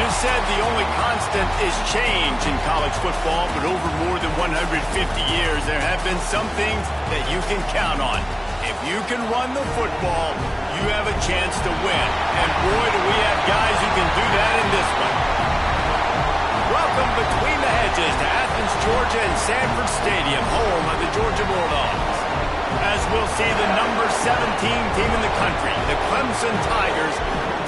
just said the only constant is change in college football, but over more than 150 years, there have been some things that you can count on. If you can run the football, you have a chance to win. And boy, do we have guys who can do that in this one. Welcome between the hedges to Athens, Georgia and Sanford Stadium, home of the Georgia Bulldogs. As we'll see the number 17 team in the country, the Clemson Tigers,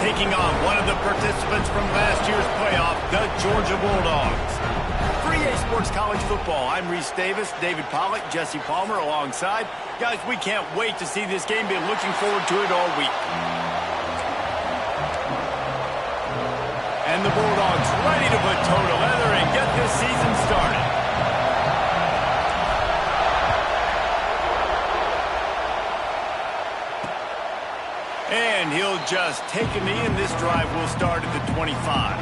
taking on one of the participants from last year's playoff, the Georgia Bulldogs. For EA Sports College Football, I'm Reese Davis, David Pollack, Jesse Palmer alongside. Guys, we can't wait to see this game. Been looking forward to it all week. And the Bulldogs ready to put toe to leather and get this season started. And he'll just take a knee, and this drive will start at the 25.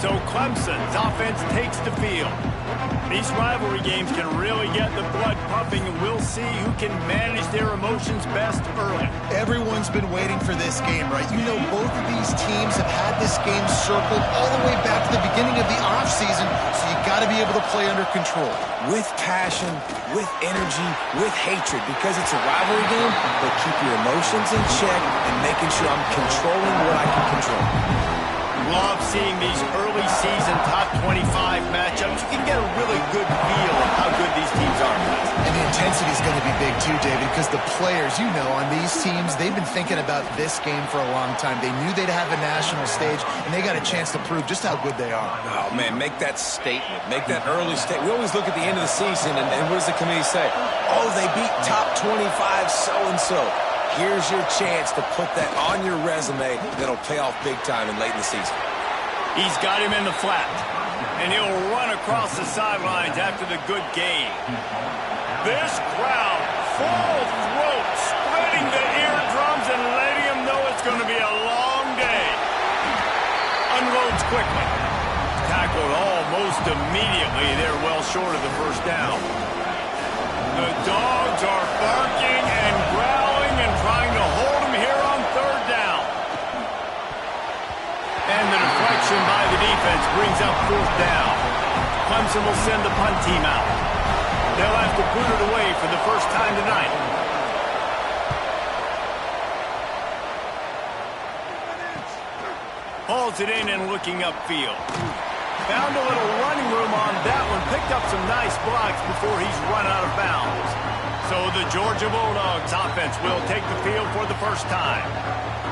So Clemson's offense takes the field. These rivalry games can really get the blood pumping, and we'll see who can manage their emotions best early. Everyone's been waiting for this game, right? You know, both of these teams have had this game circled all the way back to the beginning of the offseason, so you got to be able to play under control. With passion, with energy, with hatred, because it's a rivalry game, but keep your emotions in check and making sure I'm controlling what I can control. Love seeing these early season top 25 matchups. You can get a really good feel of how good these teams are. And the intensity is going to be big too, David, because the players, you know, on these teams, they've been thinking about this game for a long time. They knew they'd have a national stage, and they got a chance to prove just how good they are. Oh, man, make that statement. Make that early statement. We always look at the end of the season, and what does the committee say? Oh, they beat top 25 so-and-so. Here's your chance to put that on your resume that'll pay off big time and late in the season. He's got him in the flat, and he'll run across the sidelines after the good game. This crowd, full throat, spreading the eardrums and letting him know it's going to be a long day. Unloads quickly. Tackled almost immediately. They're well short of the first down. The Dogs are barking and growling and trying to hold him here on third down. And the deflection by the defense brings up fourth down. Clemson will send the punt team out. They'll have to boot it away for the first time tonight. Hauls it in and looking upfield. Found a little running room on that one. Picked up some nice blocks before he's run out of bounds. So the Georgia Bulldogs offense will take the field for the first time.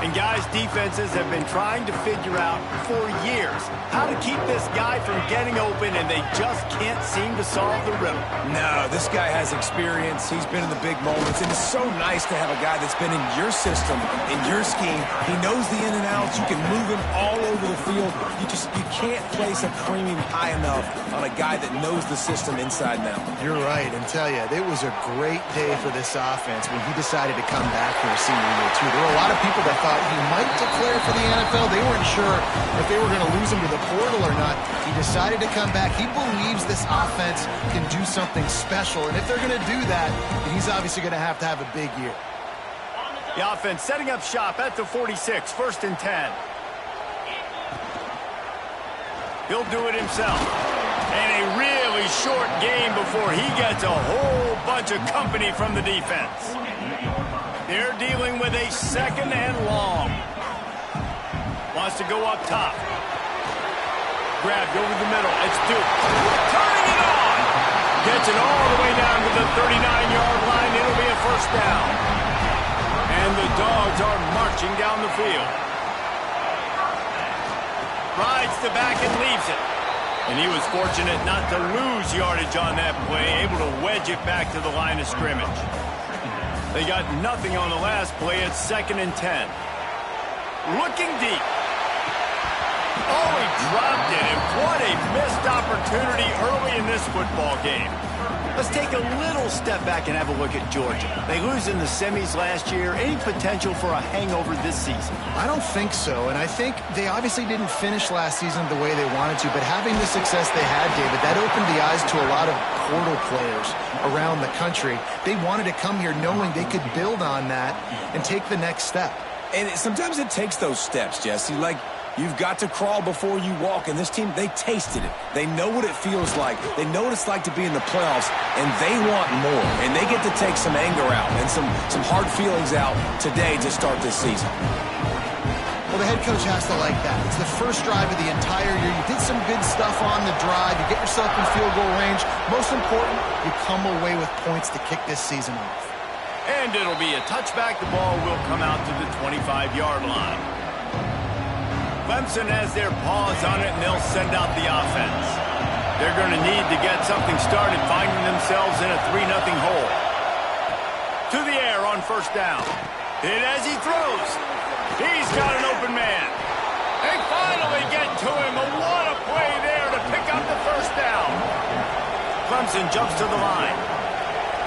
And guys, defenses have been trying to figure out for years how to keep this guy from getting open, and they just can't seem to solve the riddle. No, this guy has experience. He's been in the big moments, and it's so nice to have a guy that's been in your system, in your scheme. He knows the in and outs. You can move him all over the field. You can't place a premium high enough on a guy that knows the system inside and out. You're right, and tell you, it was a great day for this offense when he decided to come back for a senior year, too. There were a lot of people that thought he might declare for the NFL. They weren't sure if they were going to lose him to the portal or not. He decided to come back. He believes this offense can do something special, and if they're going to do that, then he's obviously going to have a big year. The offense setting up shop at the 46, first and 10. He'll do it himself. And a really short game before he gets a whole bunch of company from the defense. They're dealing with a second and long. Wants to go up top. Grabbed over the middle. It's Duke. Turning it on. Gets it all the way down to the 39-yard line. It'll be a first down. And the Dogs are marching down the field. Rides the back and leaves it. And he was fortunate not to lose yardage on that play, able to wedge it back to the line of scrimmage. They got nothing on the last play. It's second and 10. Looking deep. Oh, he dropped it, and what a missed opportunity early in this football game. Let's take a little step back and have a look at Georgia. They lose in the semis last year. Any potential for a hangover this season? I don't think so, and I think they obviously didn't finish last season the way they wanted to, but having the success they had, David, that opened the eyes to a lot of portal players around the country. They wanted to come here knowing they could build on that and take the next step. And sometimes it takes those steps, Jesse. Like, You've got to crawl before you walk, and this team, they tasted it. They know what it feels like. They know what it's like to be in the playoffs, and they want more. And they get to take some anger out and some hard feelings out today to start this season. Well, the head coach has to like that. It's the first drive of the entire year. You did some good stuff on the drive. You get yourself in field goal range. Most important, you come away with points to kick this season off. And it'll be a touchback. The ball will come out to the 25-yard line. Clemson has their paws on it, and they'll send out the offense. They're going to need to get something started, finding themselves in a 3-0 hole. To the air on first down. Hit as he throws. He's got an open man. They finally get to him. What a play there to pick up the first down. Clemson jumps to the line.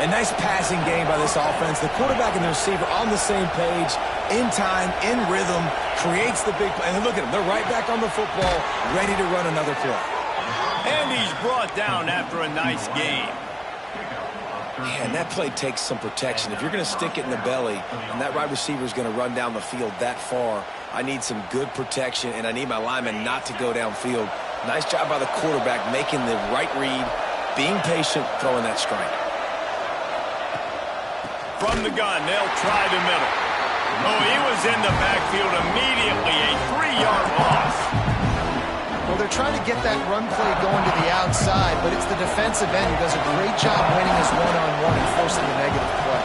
A nice passing game by this offense. The quarterback and the receiver on the same page, in time, in rhythm, creates the big play. And look at them. They're right back on the football, ready to run another play. And he's brought down after a nice game. Man, that play takes some protection. If you're going to stick it in the belly and that right receiver is going to run down the field that far, I need some good protection, and I need my lineman not to go downfield. Nice job by the quarterback making the right read, being patient, throwing that strike. From the gun, they'll try the middle. Oh, he was in the backfield immediately. A 3-yard loss. Well, they're trying to get that run play going to the outside, but it's the defensive end who does a great job winning his one-on-one and forcing the negative play.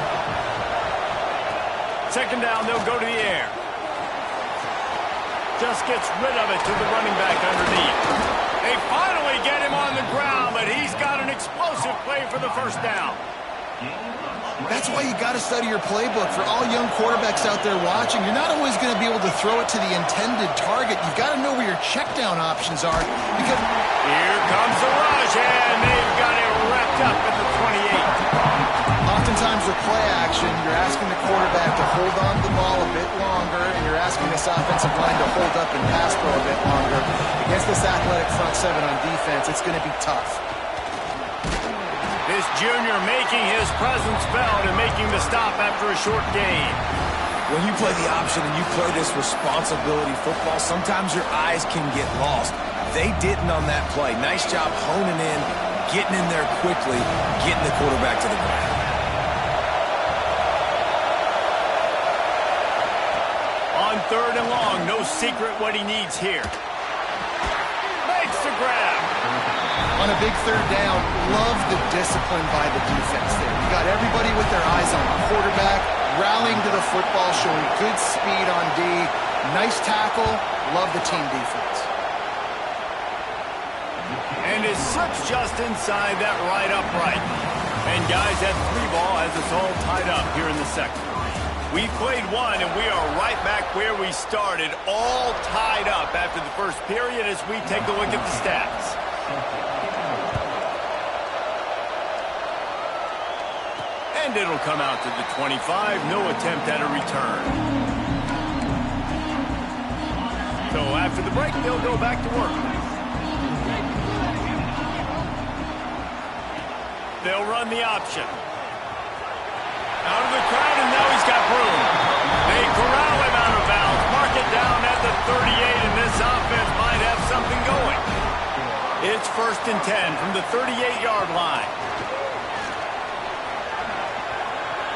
Second down, they'll go to the air. Just gets rid of it to the running back underneath. They finally get him on the ground, but he's got an explosive play for the first down. That's why you got to study your playbook. For all young quarterbacks out there watching, you're not always going to be able to throw it to the intended target. You've got to know where your check down options are. Because here comes the rush, and they've got it wrapped up at the 28. Oftentimes with play action, you're asking the quarterback to hold on to the ball a bit longer, and you're asking this offensive line to hold up and pass pro a bit longer. Against this athletic front seven on defense, it's going to be tough. This junior making his presence felt and making the stop after a short gain. When you play the option and you play this responsibility football, sometimes your eyes can get lost. They didn't on that play. Nice job honing in, getting in there quickly, getting the quarterback to the ground. On third and long, no secret what he needs here. Makes the grab. On a big third down, love the discipline by the defense there. You got everybody with their eyes on the quarterback, rallying to the football, showing good speed on D. Nice tackle. Love the team defense. And is slips just inside that right upright. And guys, that 3 ball has us all tied up here in the second. We played one, and we are right back where we started, all tied up after the first period as we take a look at the stats. And it'll come out to the 25. No attempt at a return. So after the break, they'll go back to work. They'll run the option. Out of the crowd, and now he's got room. They corral him out of bounds. Mark it down at the 38, and this offense might have something going. It's 1st and 10 from the 38-yard line.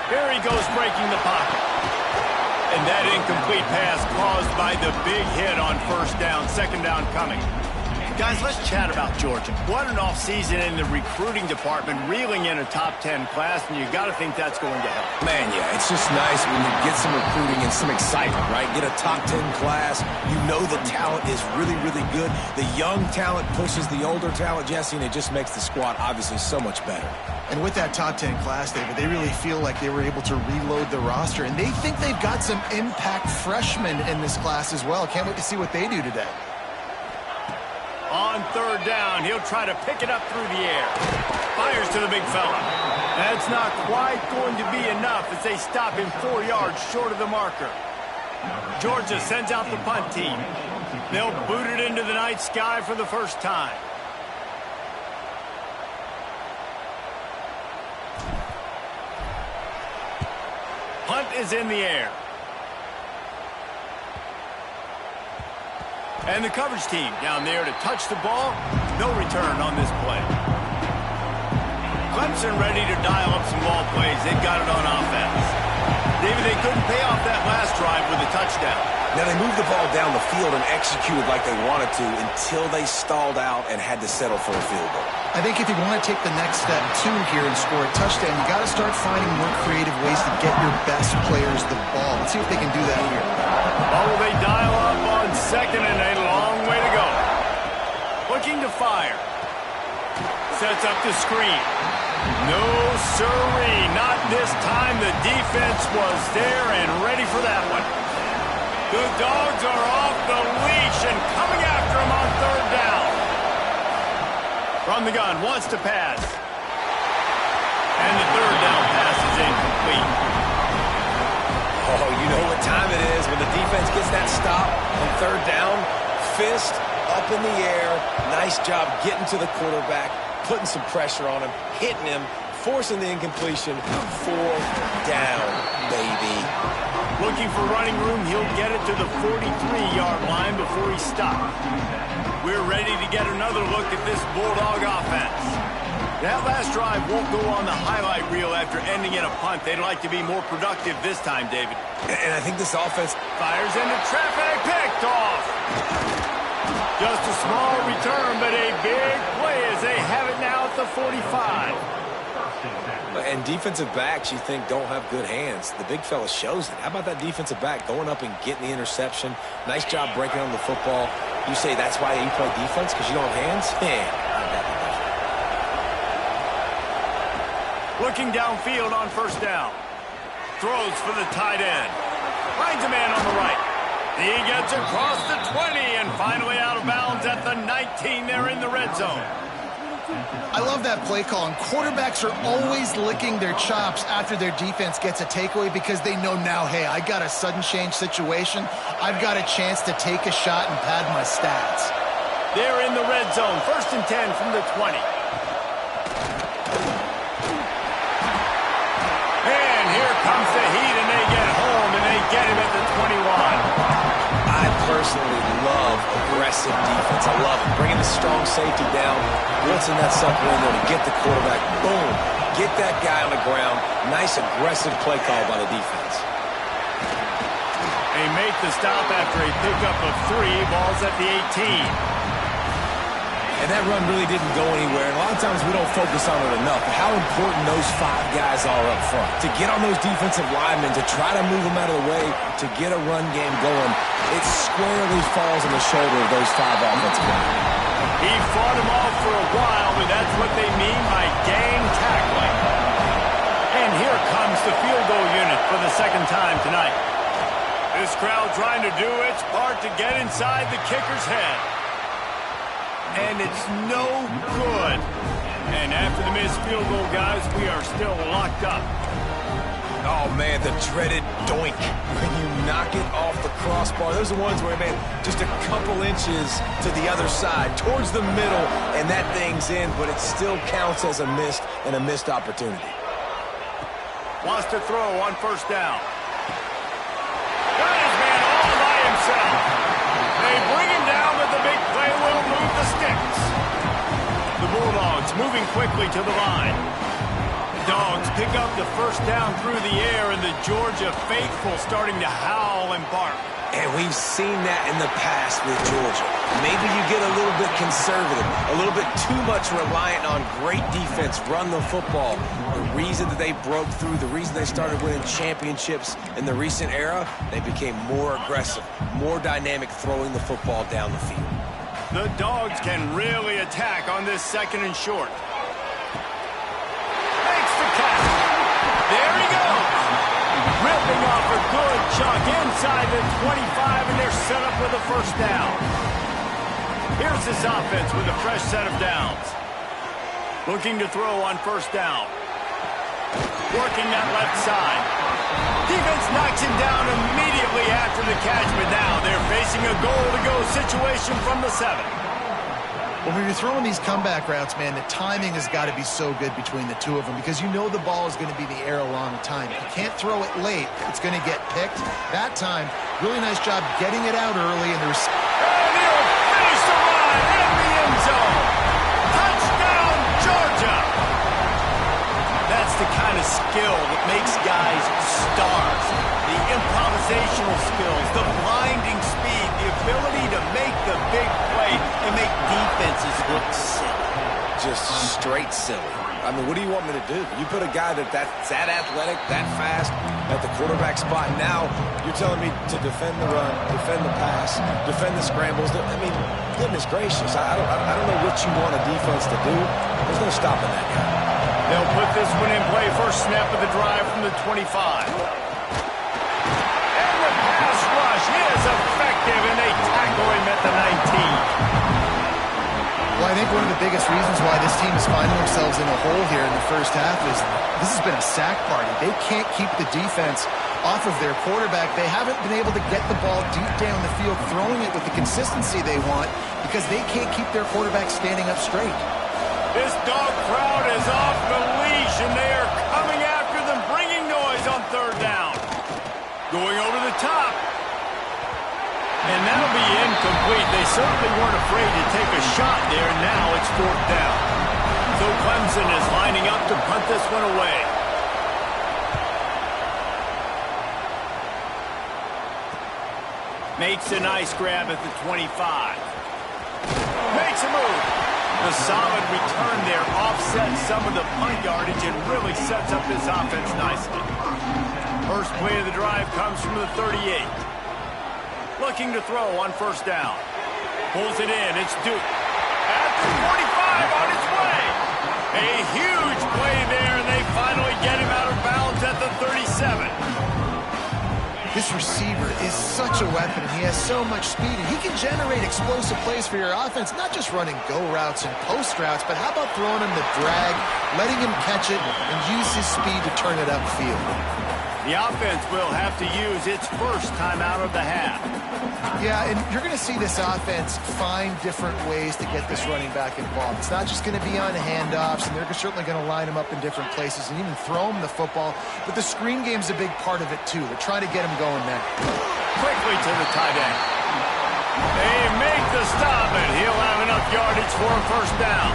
Here he goes breaking the pocket. And that incomplete pass caused by the big hit on first down, second down coming. Guys, let's chat about Georgia. What an offseason in the recruiting department, reeling in a top 10 class, and you got to think that's going to help. Man, yeah, it's just nice when you get some recruiting and some excitement, right? Get a top 10 class. You know the talent is really, really good. The young talent pushes the older talent, Jesse, and it just makes the squad obviously so much better. And with that top 10 class, David, they really feel like they were able to reload the roster, and they think they've got some impact freshmen in this class as well. Can't wait to see what they do today. On third down, he'll try to pick it up through the air. Fires to the big fella. That's not quite going to be enough as they stop him 4 yards short of the marker. Georgia sends out the punt team. They'll boot it into the night sky for the first time. Punt is in the air. And the coverage team down there to touch the ball. No return on this play. Clemson ready to dial up some ball plays. They've got it on offense. David, they couldn't pay off that last drive with a touchdown. Now, they moved the ball down the field and executed like they wanted to until they stalled out and had to settle for a field goal. I think if you want to take the next step, too, here and score a touchdown, you got to start finding more creative ways to get your best players the ball. Let's see if they can do that here. Oh, they dial up on second and a long way to go. Looking to fire. Sets up the screen. No, sirree. Not this time. The defense was there and ready for that one. The Dogs are off the leash and coming after him on third down. From the gun, wants to pass. And the third down pass is incomplete. Oh, you know what time it is when the defense gets that stop on third down. Fist up in the air. Nice job getting to the quarterback, putting some pressure on him, hitting him, forcing the incompletion. Fourth down, baby. Looking for running room, he'll get it to the 43-yard line before he stops. We're ready to get another look at this Bulldog offense. That last drive won't go on the highlight reel after ending in a punt. They'd like to be more productive this time, David. And I think this offense fires into traffic, picked off. Just a small return, but a big play as they have it now at the 45. And defensive backs, you think, don't have good hands. The big fella shows it. How about that defensive back going up and getting the interception? Nice job breaking on the football. You say that's why you play defense, because you don't have hands? Looking downfield on first down. Throws for the tight end. Finds a man on the right. He gets across the 20 and finally out of bounds at the 19 there in the red zone. I love that play call, and quarterbacks are always licking their chops after their defense gets a takeaway because they know now, hey, I got a sudden change situation. I've got a chance to take a shot and pad my stats. They're in the red zone. 1st and 10 from the 20. And here comes the heat, and they get home, and they get him at the 21. I personally love aggressive defense. I love it. Bringing the strong safety down, blitzing that sucker in there to get the quarterback. Boom. Get that guy on the ground. Nice aggressive play call by the defense. They make the stop after a pickup of 3. Ball's at the 18. And that run really didn't go anywhere. And a lot of times we don't focus on it enough. But how important those 5 guys are up front. To get on those defensive linemen, to try to move them out of the way, to get a run game going, it squarely falls on the shoulder of those 5 offensive linemen. He fought them off for a while, but that's what they mean by gang tackling. And here comes the field goal unit for the second time tonight. This crowd trying to do its part to get inside the kicker's head. And it's no good. And after the missed field goal, guys, we are still locked up. Oh, man, the dreaded doink. When you knock it off the crossbar, those are the ones where, man, just a couple inches to the other side, towards the middle, and that thing's in, but it still counts as a missed opportunity. Wants to throw on first down. Got his man all by himself. They bring him down, but the big play will move the sticks. The Bulldogs moving quickly to the line. The Dogs pick up the first down through the air, and the Georgia faithful starting to howl and bark. And we've seen that in the past with Georgia. Maybe you get a little bit conservative, a little bit too much reliant on great defense, run the football. The reason that they broke through, the reason they started winning championships in the recent era, they became more aggressive, more dynamic throwing the football down the field. The Dogs can really attack on this 2nd and short. Makes the catch. There he goes. Ripping off a good chunk inside the 25, and they're set up with a first down. Here's this offense with a fresh set of downs. Looking to throw on first down. Working that left side. Defense knocks him down immediately after the catch, but now they're facing a goal-to-go situation from the 7. Well, when you're throwing these comeback routes, man, the timing has got to be so good between the two of them because you know the ball is going to be in the air a long time. If you can't throw it late, it's going to get picked. That time, really nice job getting it out early. And there's the zone. Touchdown, Georgia. That's the kind of skill that makes guys stars. The improvisational skills, the blinding speed, the ability to make the big play and make defenses look silly. Just straight silly. I mean, what do you want me to do? You put a guy that's that athletic, that fast, at the quarterback spot. Now you're telling me to defend the run, defend the pass, defend the scrambles. I mean, goodness gracious. I don't know what you want a defense to do. There's no stopping that guy. They'll put this one in play. First snap of the drive from the 25. And the pass rush is effective, and they tackle him at the 19. Well, I think one of the biggest reasons why this team is finding themselves in a hole here in the first half is this has been a sack party. They can't keep the defense off of their quarterback. They haven't been able to get the ball deep down the field, throwing it with the consistency they want because they can't keep their quarterback standing up straight. This dog crowd is off the leash, and they are coming after them, bringing noise on third down. Going over the top. And that'll be incomplete. They certainly weren't afraid to take a shot there. Now it's fourth down. So Clemson is lining up to punt this one away. Makes a nice grab at the 25. Makes a move. The solid return there offsets some of the punt yardage and really sets up this offense nicely. First play of the drive comes from the 38. Looking to throw on first down. Pulls it in. It's Duke. At the 45 on its way. A huge play there, and they finally get him out of bounds at the 37. This receiver is such a weapon, and he has so much speed, and he can generate explosive plays for your offense, not just running go routes and post routes, but how about throwing him the drag, letting him catch it, and use his speed to turn it upfield. The offense will have to use its first time out of the half. Yeah, and you're going to see this offense find different ways to get this running back involved. It's not just going to be on handoffs, and they're certainly going to line him up in different places and even throw him the football. But the screen game's a big part of it, too. They're trying to get him going now. Quickly to the tight end. They make the stop, and he'll have enough yardage for a first down.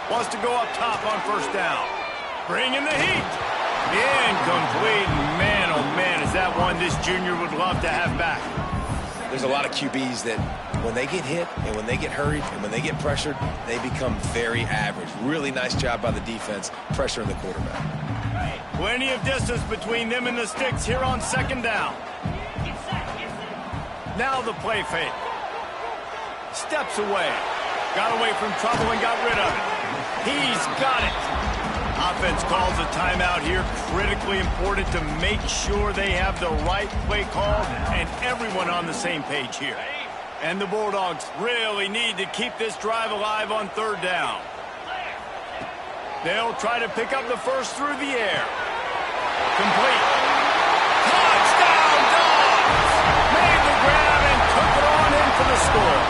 Wants to go up top on first down. Bringing the heat. Incomplete. Man, oh man, is that one this junior would love to have back. There's a lot of QBs that when they get hit and when they get hurried and when they get pressured, they become very average. Really nice job by the defense pressuring the quarterback. Plenty of distance between them and the sticks here on second down. Now the play fake. Steps away. Got away from trouble and got rid of it. He's got it. Offense calls a timeout here. Critically important to make sure they have the right play call and everyone on the same page here. And the Bulldogs really need to keep this drive alive on third down. They'll try to pick up the first through the air. Complete. Touchdown, Dogs! Made the grab and took it on in for the score.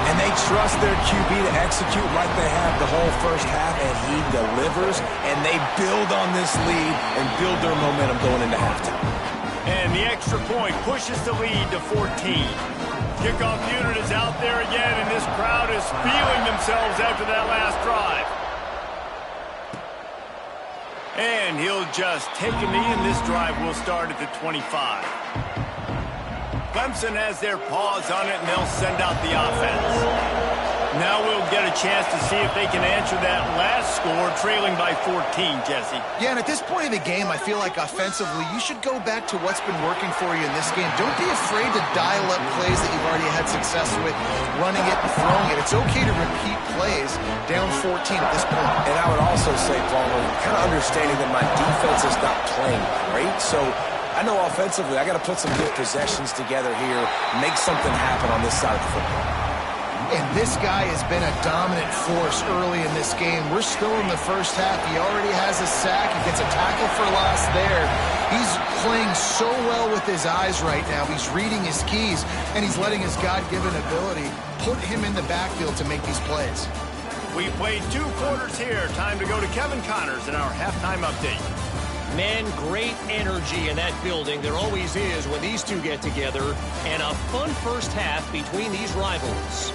And they trust their QB to execute like they have the whole first half, and he delivers, and they build on this lead and build their momentum going into halftime. And the extra point pushes the lead to 14. Kickoff unit is out there again, and this crowd is feeling themselves after that last drive. And he'll just take a knee, and this drive will start at the 25. Clemson has their paws on it, and they'll send out the offense. Now we'll get a chance to see if they can answer that last score, trailing by 14, Jesse. Yeah, and at this point of the game, I feel like offensively, you should go back to what's been working for you in this game. Don't be afraid to dial up plays that you've already had success with, running it and throwing it. It's okay to repeat plays down 14 at this point. And I would also say, Palmer, kind of understanding that my defense is not playing great, so I know offensively I got to put some good possessions together here, make something happen on this side of the football. And this guy has been a dominant force early in this game. We're still in the first half. He already has a sack. He gets a tackle for loss there. He's playing so well with his eyes right now. He's reading his keys, and he's letting his God-given ability put him in the backfield to make these plays. We played 2 quarters here. Time to go to Kevin Connors in our halftime update. Man, great energy in that building. There always is when these two get together. And a fun first half between these rivals.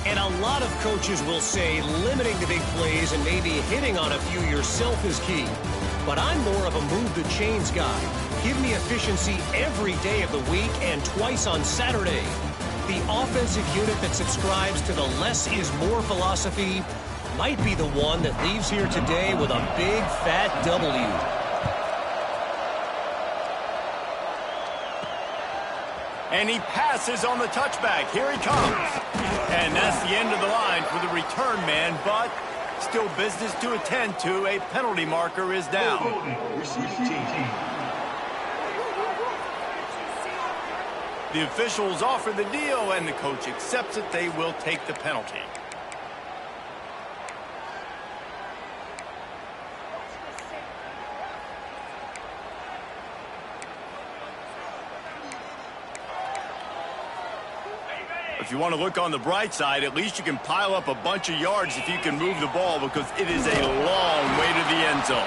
And a lot of coaches will say limiting the big plays and maybe hitting on a few yourself is key. But I'm more of a move the chains guy. Give me efficiency every day of the week and twice on Saturday. The offensive unit that subscribes to the less is more philosophy might be the one that leaves here today with a big fat W. And he passes on the touchback. Here he comes. And that's the end of the line for the return man, but still business to attend to. A penalty marker is down. The officials offer the deal, and the coach accepts it. They will take the penalty. If you want to look on the bright side, at least you can pile up a bunch of yards if you can move the ball, because it is a long way to the end zone.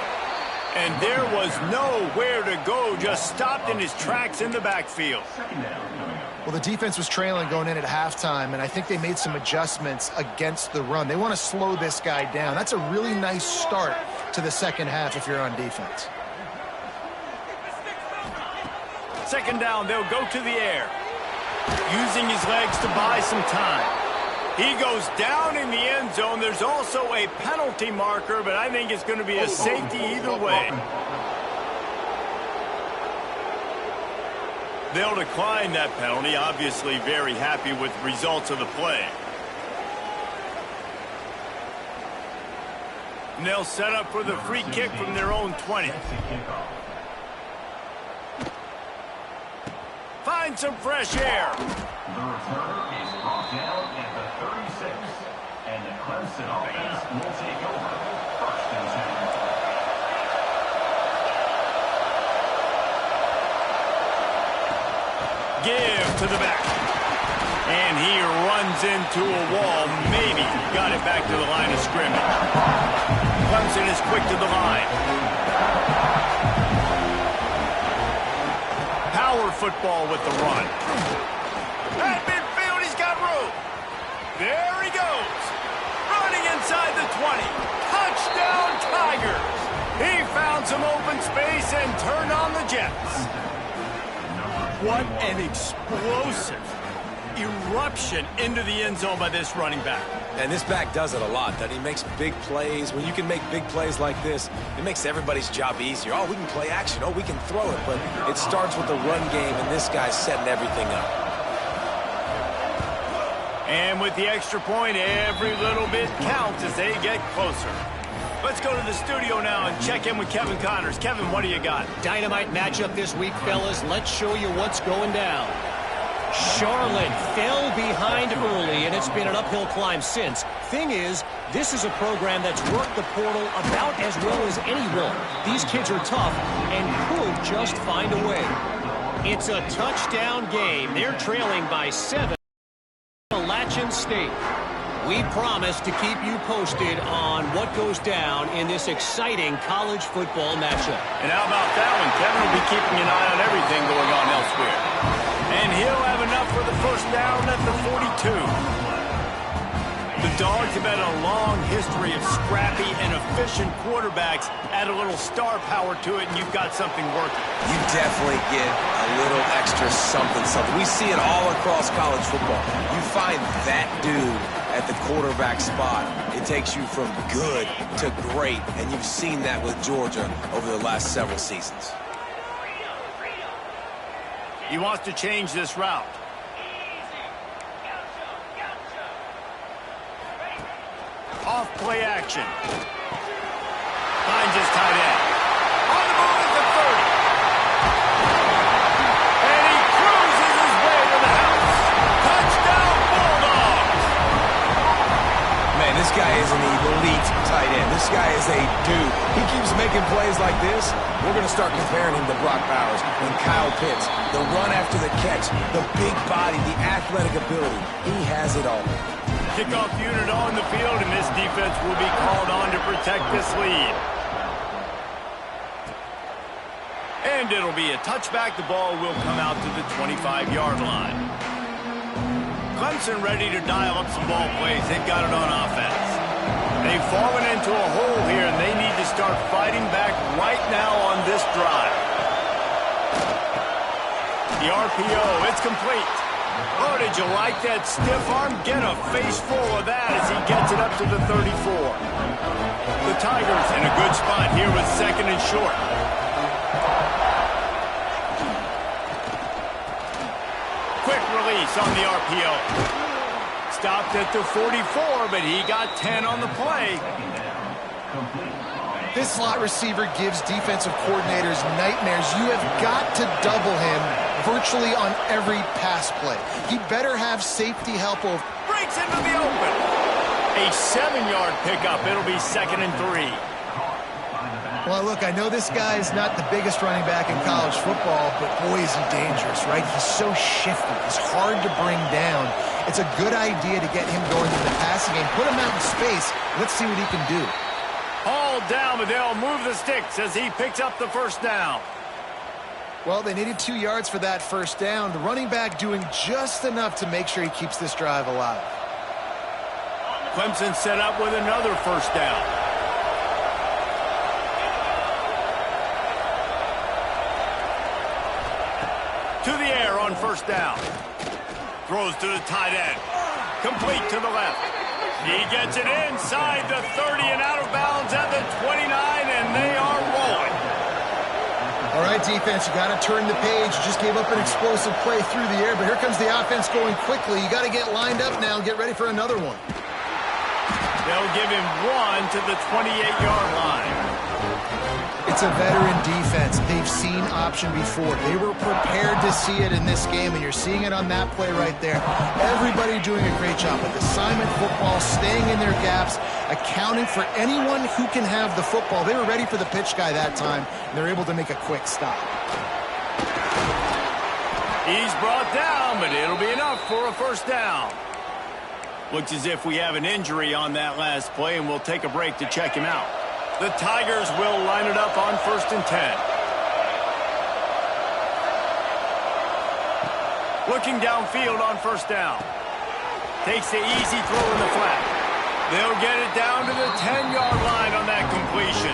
And there was nowhere to go, just stopped in his tracks in the backfield. Well, the defense was trailing going in at halftime, and I think they made some adjustments against the run. They want to slow this guy down. That's a really nice start to the second half if you're on defense. Second down, they'll go to the air, using his legs to buy some time. He goes down in the end zone. There's also a penalty marker, but I think it's going to be a safety either way. They'll decline that penalty. Obviously very happy with the results of the play. And they'll set up for the free kick from their own 20. Find some fresh air. The return is brought down at the 36, and the Clemson offense will take over. First and 10. Give to the back. And he runs into a wall. Maybe got it back to the line of scrimmage. Clemson is quick to the line. Power football with the run. At midfield, he's got room. There he goes. Running inside the 20. Touchdown, Tigers. He found some open space and turned on the Jets. What an explosive eruption into the end zone by this running back. And this back does it a lot, that he makes big plays. When you can make big plays like this, it makes everybody's job easier. Oh, we can play action. Oh, we can throw it. But it starts with the run game, and this guy's setting everything up. And with the extra point, every little bit counts as they get closer. Let's go to the studio now and check in with Kevin Connors. Kevin, what do you got? Dynamite matchup this week, fellas. Let's show you what's going down. Charlotte fell behind early, and it's been an uphill climb since. Thing is, this is a program that's worked the portal about as well as anyone. These kids are tough and could just find a way. It's a touchdown game. They're trailing by 7. Appalachian State. We promise to keep you posted on what goes down in this exciting college football matchup. And how about that one? Kevin will be keeping an eye on everything going on elsewhere. And he'll have enough for the first down at the 42. The Dogs have had a long history of scrappy and efficient quarterbacks. Add a little star power to it, and you've got something working. You definitely get a little extra something. We see it all across college football. You find that dude at the quarterback spot. It takes you from good to great, and you've seen that with Georgia over the last several seasons. He wants to change this route. Off play action. Finds his tight end. On the move at the 30. And he cruises his way to the house. Touchdown, Bulldogs. Man, this guy is an elite tight end. This guy is a dude. He keeps making plays like this. We're going to start comparing him to Brock Bowers and Kyle Pitts. The run after the catch, the big body, the athletic ability. He has it all. Kickoff unit on the field, and this defense will be called on to protect this lead. And it'll be a touchback. The ball will come out to the 25-yard line. Clemson ready to dial up some ball plays. They've got it on offense. They've fallen into a hole here, and they need to start fighting back right now on this drive. The RPO, it's complete. Oh, did you like that stiff arm? Get a face full of that as he gets it up to the 34. The Tigers in a good spot here with second and short. Quick release on the RPO. Stopped at the 44, but he got 10 on the play. This slot receiver gives defensive coordinators nightmares. You have got to double him virtually on every pass play. He better have safety help over. Breaks into the open. A 7-yard pickup. It'll be 2nd and 3. Well, look, I know this guy is not the biggest running back in college football, but boy, is he dangerous, right? He's so shifty. He's hard to bring down. It's a good idea to get him going in the passing game. Put him out in space. Let's see what he can do. All down, but they'll move the sticks as he picks up the first down. Well, they needed 2 yards for that first down. The running back doing just enough to make sure he keeps this drive alive. Clemson set up with another first down. To the air on first down. Throws to the tight end. Complete to the left. He gets it inside the 30 and out of bounds at the 29, and they are rolling. All right, defense, you got to turn the page. You just gave up an explosive play through the air, but here comes the offense going quickly. You got to get lined up now and get ready for another one. They'll give him one to the 28-yard line. It's a veteran defense. They've seen option before. They were prepared to see it in this game, and you're seeing it on that play right there. Everybody doing a great job with assignment football, staying in their gaps, accounting for anyone who can have the football. They were ready for the pitch guy that time, and they're able to make a quick stop. He's brought down, but it'll be enough for a first down. Looks as if we have an injury on that last play, and we'll take a break to check him out. The Tigers will line it up on 1st and 10. Looking downfield on first down. Takes the easy throw in the flat. They'll get it down to the 10-yard line on that completion.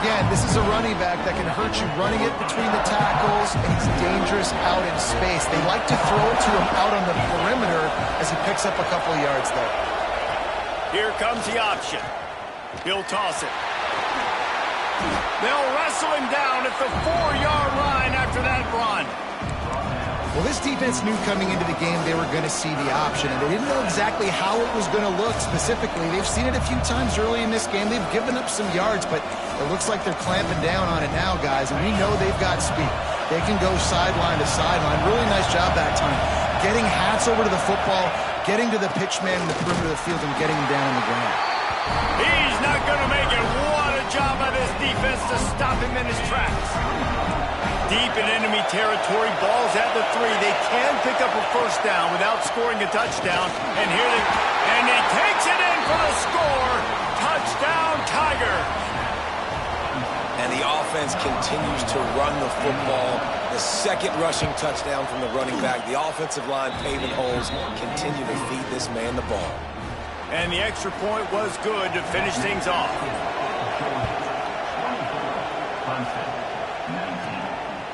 Again, this is a running back that can hurt you running it between the tackles, and he's dangerous out in space. They like to throw it to him out on the perimeter as he picks up a couple of yards there. Here comes the option. He'll toss it. They'll wrestle him down at the 4-yard line after that run. Well, this defense knew coming into the game they were going to see the option, and they didn't know exactly how it was going to look specifically. They've seen it a few times early in this game. They've given up some yards, but it looks like they're clamping down on it now, guys, and we know they've got speed. They can go sideline to sideline. Really nice job that time. Getting hats over to the football, getting to the pitch man in the perimeter of the field, and getting him down on the ground. He's not going to make it. What a job by this defense to stop him in his tracks. Deep in enemy territory, ball's at the 3. They can pick up a first down without scoring a touchdown. And he takes it in for the score. Touchdown, Tigers. And the offense continues to run the football. The second rushing touchdown from the running back. The offensive line paving holes. Continue to feed this man the ball. And the extra point was good to finish things off.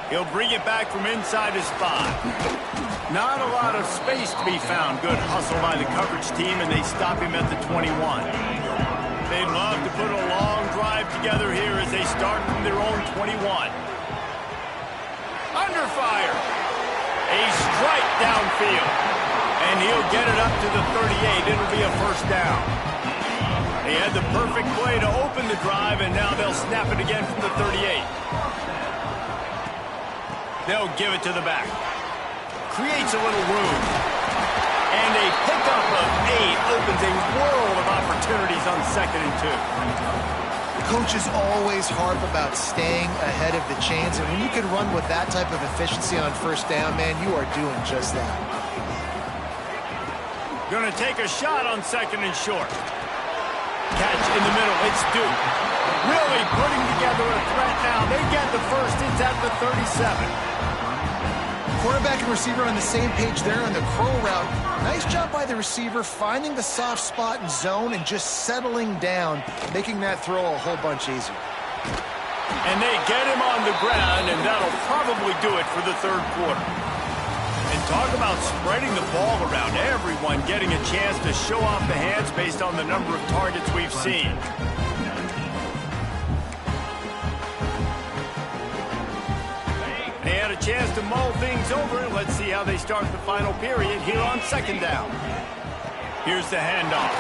He'll bring it back from inside his 5. Not a lot of space to be found. Good hustle by the coverage team, and they stop him at the 21. They'd love to put a long drive together here as they start from their own 21. Under fire. A strike downfield. And he'll get it up to the 38. It'll be a first down. They had the perfect play to open the drive, and now they'll snap it again from the 38. They'll give it to the back. Creates a little room. And a pickup of 8 opens a world of opportunities on 2nd and 2. Coaches always harp about staying ahead of the chains, and when you can run with that type of efficiency on first down, man, you are doing just that. Going to take a shot on 2nd and short. Catch in the middle. It's Duke. Really putting together a threat now. They get the first. It's at the 37. Quarterback and receiver on the same page there on the crow route. Nice job by the receiver finding the soft spot in zone and just settling down, making that throw a whole bunch easier. And they get him on the ground, and that'll probably do it for the third quarter. And talk about spreading the ball around, everyone getting a chance to show off the hands based on the number of targets we've seen. They had a chance to mull things over. Let's see how they start the final period here on second down. Here's the handoff.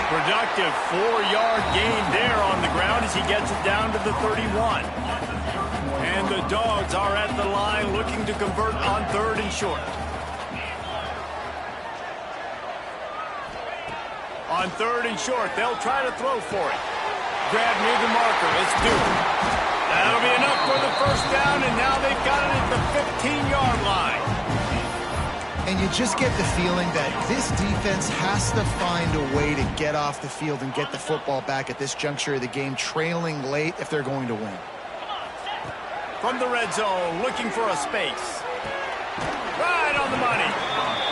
Productive 4-yard gain there on the ground as he gets it down to the 31. And the Dogs are at the line looking to convert on third and short. On third and short, they'll try to throw for it. Grab near the marker. Let's do it. That'll be enough for the first down, and now they've got it at the 15-yard line. And you just get the feeling that this defense has to find a way to get off the field and get the football back at this juncture of the game, trailing late if they're going to win. From the red zone, looking for a space. Right on the money.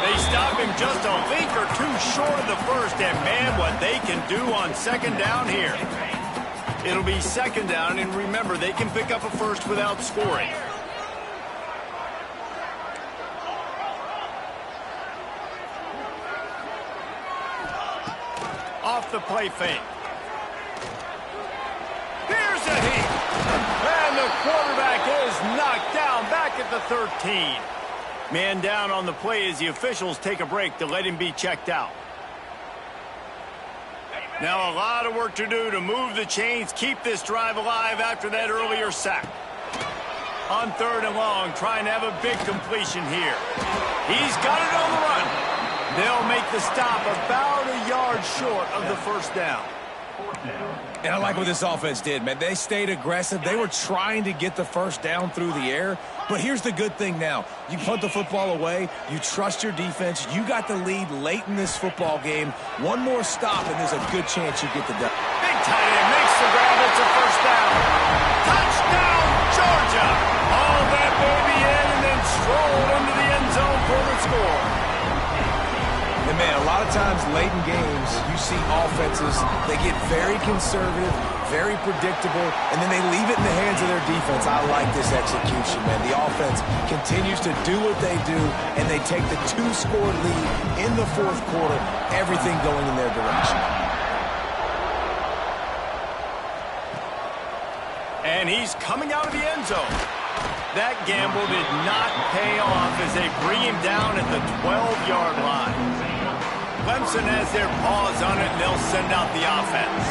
They stop him just a link or two short of the first, and man, what they can do on second down here. It'll be second down, and remember, they can pick up a first without scoring. Off the play fake. Here's a heat. And the quarterback is knocked down back at the 13. Man down on the play as the officials take a break to let him be checked out. Now a lot of work to do to move the chains, keep this drive alive after that earlier sack. On third and long, trying to have a big completion here. He's got it on the run. They'll make the stop about a yard short of the first down. And I like what this offense did, man. They stayed aggressive. They were trying to get the first down through the air. But here's the good thing now. You punt the football away. You trust your defense. You got the lead late in this football game. One more stop, and there's a good chance you get the dub. Big tight end makes the grab. It's a first down. Touchdown, Georgia. All that baby in and then strolled into the end zone for the score. And, man, a lot of times late in games, you see offenses, they get very conservative, very predictable, and then they leave it in the hands of their defense. I like this execution, man. The offense continues to do what they do, and they take the 2-score lead in the fourth quarter, everything going in their direction. And he's coming out of the end zone. That gamble did not pay off as they bring him down at the 12-yard line. Clemson has their paws on it, and they'll send out the offense.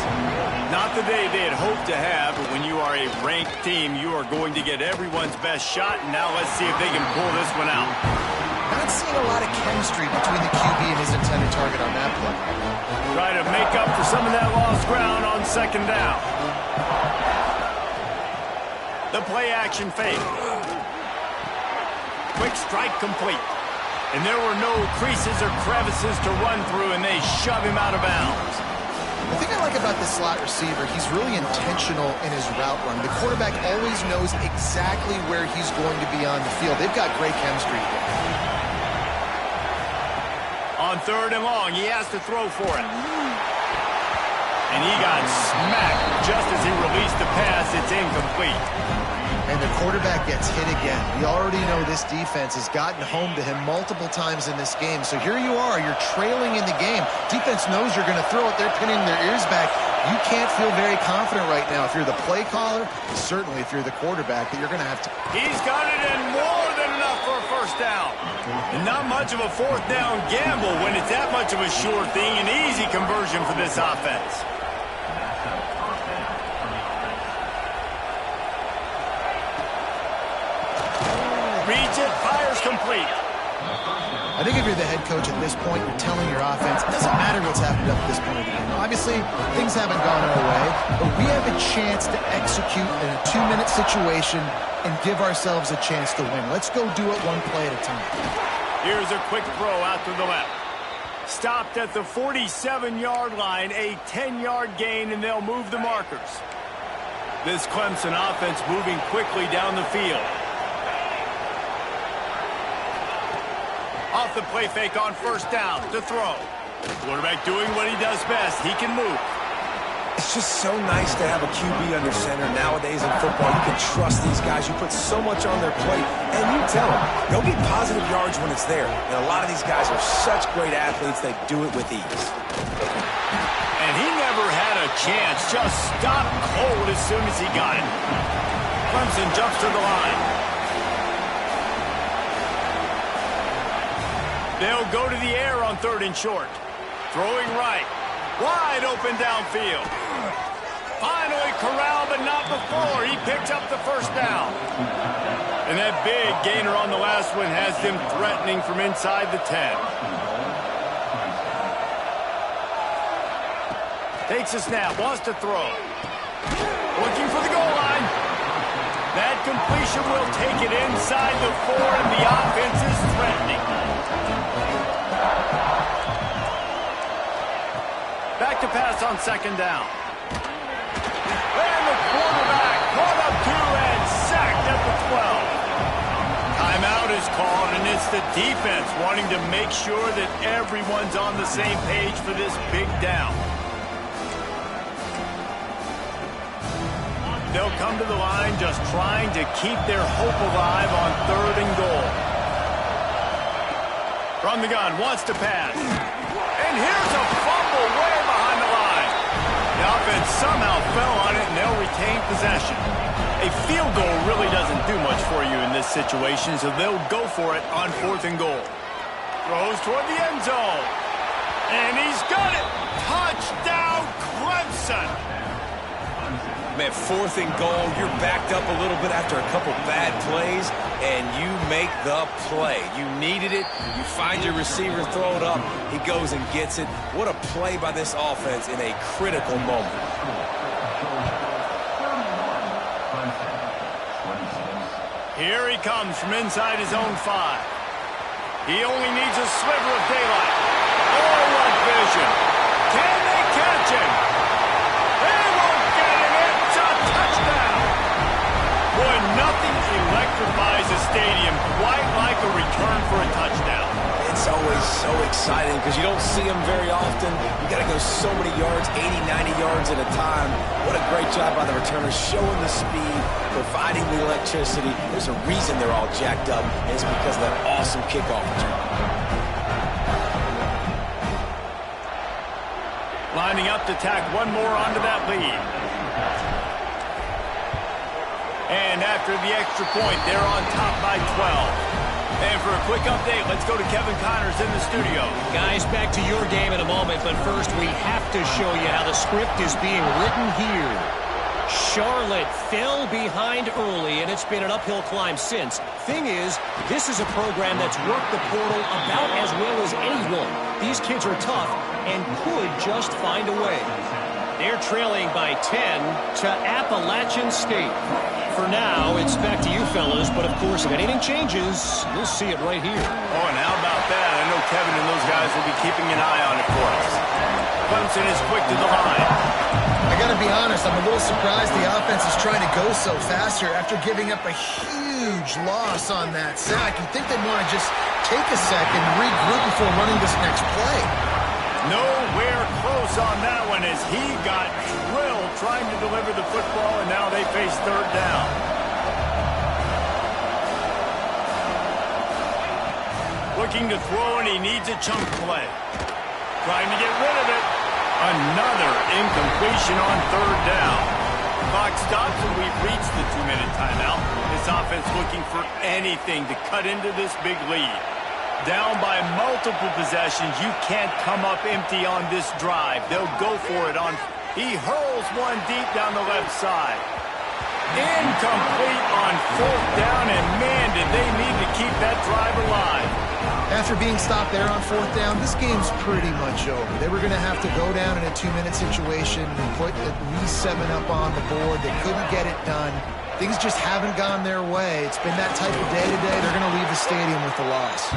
Not the day they had hoped to have, but when you are a ranked team, you are going to get everyone's best shot, and now let's see if they can pull this one out. Not seeing a lot of chemistry between the QB and his intended target on that play. Try to make up for some of that lost ground on second down. The play action fake. Quick strike complete. And there were no creases or crevices to run through, and they shove him out of bounds. The thing I like about this slot receiver, he's really intentional in his route run. The quarterback always knows exactly where he's going to be on the field. They've got great chemistry together. On third and long, he has to throw for it. And he got smacked just as he released the pass. It's incomplete. And the quarterback gets hit again. We already know this defense has gotten home to him multiple times in this game. So here you are, you're trailing in the game. Defense knows you're going to throw it. They're pinning their ears back. You can't feel very confident right now if you're the play caller, certainly if you're the quarterback, that you're going to have to. He's got it in more than enough for a first down. And not much of a fourth down gamble when it's that much of a sure thing. An easy conversion for this offense. Reads it, fires complete. I think if you're the head coach at this point, you're telling your offense, it doesn't matter what's happened up to this point of the game. Obviously, things haven't gone our way, but we have a chance to execute in a 2-minute situation and give ourselves a chance to win. Let's go do it one play at a time. Here's a quick throw out to the left. Stopped at the 47-yard line, a 10-yard gain, and they'll move the markers. This Clemson offense moving quickly down the field. Off the play fake on first down to throw. Quarterback doing what he does best. He can move. It's just so nice to have a QB under center nowadays in football. You can trust these guys. You put so much on their plate, and you tell them, go get positive yards when it's there. And a lot of these guys are such great athletes, they do it with ease. And he never had a chance. Just stopped cold as soon as he got it. Clemson jumps to the line. They'll go to the air on 3rd and short. Throwing right. Wide open downfield. Finally corralled, but not before. He picks up the first down. And that big gainer on the last one has them threatening from inside the 10. Takes a snap, wants to throw. Looking for the goal line. That completion will take it inside the 4, and the offense is threatening. Back to pass on 2nd down. And the quarterback caught up 2 and sacked at the 12. Timeout is called, and it's the defense wanting to make sure that everyone's on the same page for this big down. They'll come to the line just trying to keep their hope alive on 3rd and goal. From the gun, wants to pass. And here's a fumble way behind the line. The offense somehow fell on it, and they'll retain possession. A field goal really doesn't do much for you in this situation, so they'll go for it on 4th and goal. Throws toward the end zone. And he's got it. Touchdown, Clemson. Man, 4th and goal, you're backed up a little bit after a couple bad plays, and you make the play. You needed it. You find your receiver, throw it up. He goes and gets it. What a play by this offense in a critical moment. Here he comes from inside his own 5. He only needs a sliver of daylight. Oh, what vision. Can they catch him? They won't get him. It's a touchdown. Boy, nothing electrifies a stadium quite like a return for a touchdown. It's always so exciting because you don't see them very often. You got to go so many yards, 80, 90 yards at a time. What a great job by the returners, showing the speed, providing the electricity. There's a reason they're all jacked up, and it's because of that awesome kickoff return. Lining up to tack one more onto that lead. And after the extra point, they're on top by 12. And for a quick update, let's go to Kevin Connors in the studio. Guys, back to your game in a moment, but first we have to show you how the script is being written here. Charlotte fell behind early, and it's been an uphill climb since. Thing is, this is a program that's worked the portal about as well as anyone. These kids are tough and could just find a way. They're trailing by 10 to Appalachian State. For now, it's back to you fellas, but of course, if anything changes, you'll see it right here. Oh, and how about that? I know Kevin and those guys will be keeping an eye on it for us. Clemson is quick to the line. I got to be honest, I'm a little surprised the offense is trying to go so fast here after giving up a huge loss on that sack. You'd think they'd want to just take a second, regroup before running this next play. Nowhere close on that one as he got drilled trying to deliver the football, and now they face 3rd down. Looking to throw, and he needs a chunk play. Trying to get rid of it. Another incompletion on 3rd down. Clock stops, and we've reached the 2-minute timeout. This offense looking for anything to cut into this big lead. Down by multiple possessions, you can't come up empty on this drive. They'll go for it on. He hurls one deep down the left side. Incomplete on 4th down, and man, did they need to keep that drive alive. After being stopped there on 4th down, this game's pretty much over. They were going to have to go down in a 2-minute situation and put at least 7 up on the board. They couldn't get it done. Things just haven't gone their way. It's been that type of day today. They're going to leave the stadium with the loss.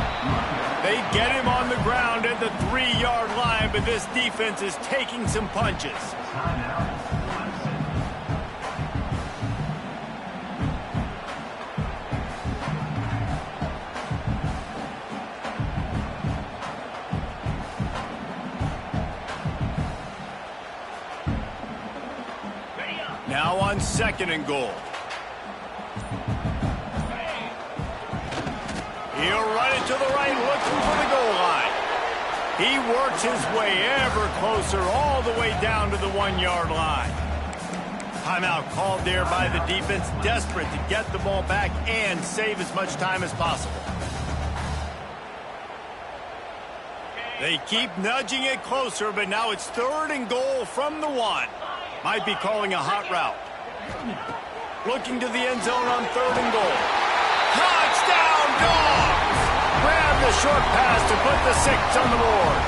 They get him on the ground at the 3-yard line, but this defense is taking some punches. on 2nd and goal. He'll run it to the right, looking for the goal line. He works his way ever closer, all the way down to the 1-yard line. Timeout called there by the defense, desperate to get the ball back and save as much time as possible. They keep nudging it closer, but now it's 3rd and goal from the 1. Might be calling a hot route. Looking to the end zone on 3rd and goal. Touchdown, Dogs! Grab the short pass to put the 6 on the board.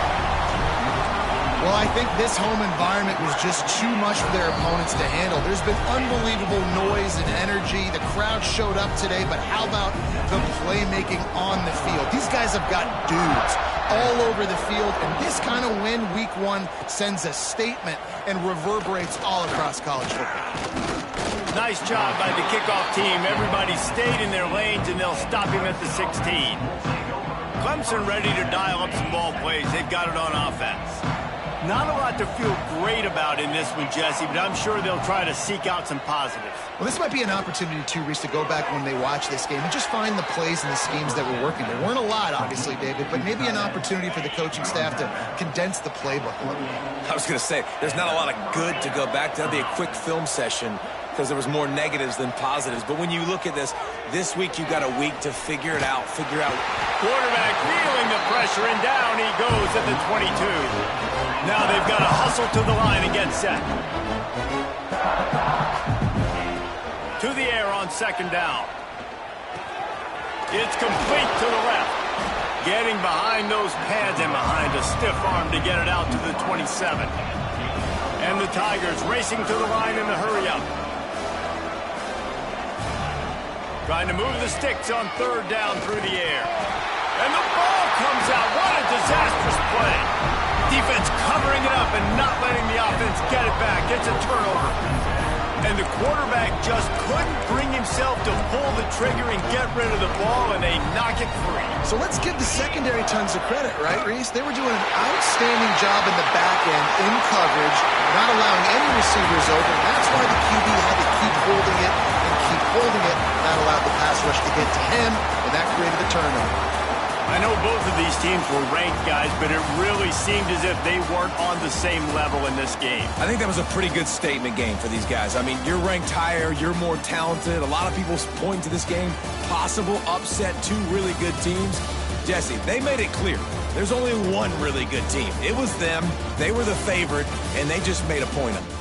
Well, I think this home environment was just too much for their opponents to handle. There's been unbelievable noise and energy. The crowd showed up today, but how about the playmaking on the field? These guys have got dudes all over the field, and this kind of win week 1 sends a statement and reverberates all across college football. Nice job by the kickoff team. Everybody stayed in their lanes, and they'll stop him at the 16. Clemson ready to dial up some ball plays. They've got it on offense. Not a lot to feel great about in this one, Jesse, but I'm sure they'll try to seek out some positives. Well, this might be an opportunity, too, Reese, to go back when they watch this game and just find the plays and the schemes that were working. There weren't a lot, obviously, David, but maybe an opportunity for the coaching staff to condense the playbook a little. I was going to say, there's not a lot of good to go back to. That'd be a quick film session because there was more negatives than positives. But when you look at this week you've got a week to figure it out. Quarterback feeling the pressure, and down he goes at the 22. Now they've got to hustle to the line and get set. To the air on 2nd down. It's complete to the left. Getting behind those pads and behind a stiff arm to get it out to the 27. And the Tigers racing to the line in the hurry-up. Trying to move the sticks on 3rd down through the air. And the ball comes out. What a disastrous play. Defense covering it up and not letting the offense get it back. It's a turnover. And the quarterback just couldn't bring himself to pull the trigger and get rid of the ball, and they knock it free. So let's give the secondary tons of credit, right, Reese? They were doing an outstanding job in the back end, in coverage, not allowing any receivers open. That's why the QB had to keep holding it and keep holding it, not allowed the pass rush to get to him, and that created the turnover. I know both of these teams were ranked, guys, but it really seemed as if they weren't on the same level in this game. I think that was a pretty good statement game for these guys. I mean, you're ranked higher, you're more talented. A lot of people point to this game, possible upset, 2 really good teams. Jesse, they made it clear. There's only one really good team. It was them. They were the favorite, and they just made a point of it.